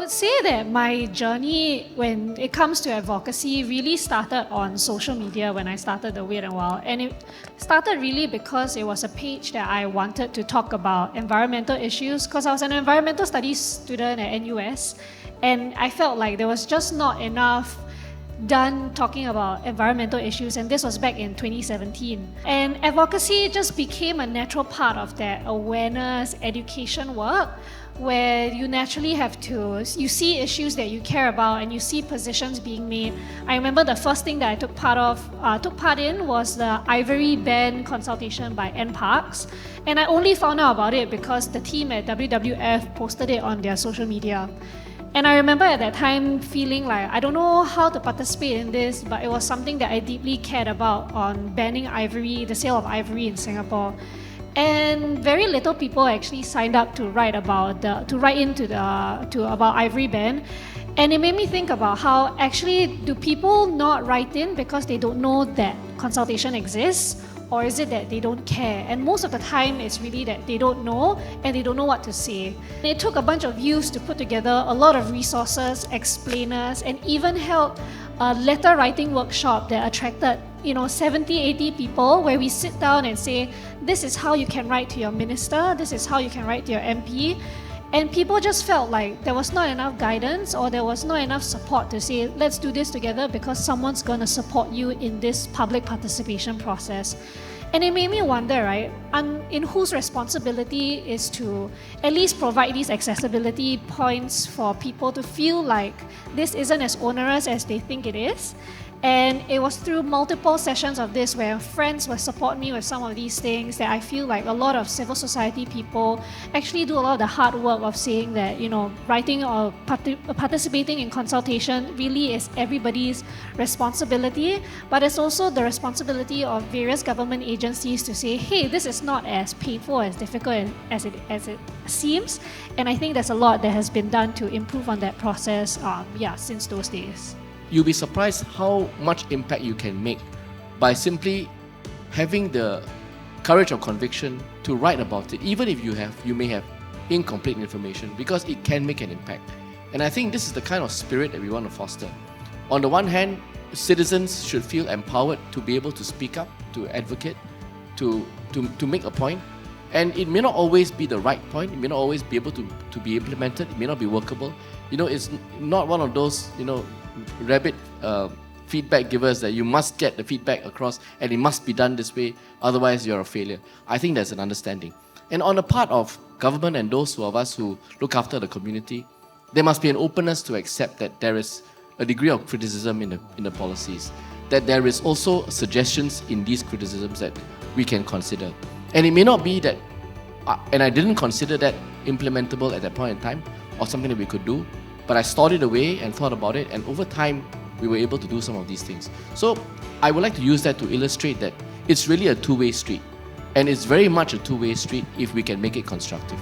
would say that my journey when it comes to advocacy really started on social media when I started the Weird and Wild. And it started really because it was a page that I wanted to talk about environmental issues because I was an environmental studies student at NUS. And I felt like there was just not enough done talking about environmental issues, and this was back in 2017. And advocacy just became a natural part of that awareness, education work, where you naturally you see issues that you care about and you see positions being made. I remember the first thing that I took part in was the ivory ban consultation by NParks, and I only found out about it because the team at WWF posted it on their social media. And I remember at that time feeling like, I don't know how to participate in this, but it was something that I deeply cared about on banning ivory, the sale of ivory in Singapore. And very little people actually signed up to write about ivory ban. And it made me think about how actually do people not write in because they don't know that consultation exists? Or is it that they don't care? And most of the time, it's really that they don't know and they don't know what to say. And it took a bunch of youths to put together a lot of resources, explainers, and even held a letter writing workshop that attracted 70, 80 people where we sit down and say, this is how you can write to your minister, this is how you can write to your MP. And people just felt like there was not enough guidance or there was not enough support to say, let's do this together because someone's going to support you in this public participation process. And it made me wonder, right, in whose responsibility is to at least provide these accessibility points for people to feel like this isn't as onerous as they think it is. And it was through multiple sessions of this where friends would support me with some of these things that I feel like a lot of civil society people actually do a lot of the hard work of saying that, writing or participating in consultation really is everybody's responsibility, but it's also the responsibility of various government agencies to say, hey, this is not as painful, as difficult as it seems. And I think there's a lot that has been done to improve on that process, since those days. You'll be surprised how much impact you can make by simply having the courage or conviction to write about it, even if you may have incomplete information, because it can make an impact. And I think this is the kind of spirit that we want to foster. On the one hand, citizens should feel empowered to be able to speak up, to advocate, to make a point. And it may not always be the right point, it may not always be able to be implemented, it may not be workable. It's not one of those, rabbit feedback givers that you must get the feedback across and it must be done this way, otherwise you're a failure. I think there's an understanding. And on the part of government and those of us who look after the community, there must be an openness to accept that there is a degree of criticism in the policies, that there is also suggestions in these criticisms that we can consider. And it may not be that, and I didn't consider that implementable at that point in time, or something that we could do, but I stored it away and thought about it, and over time, we were able to do some of these things. So I would like to use that to illustrate that it's really a two-way street, and it's very much a two-way street if we can make it constructive.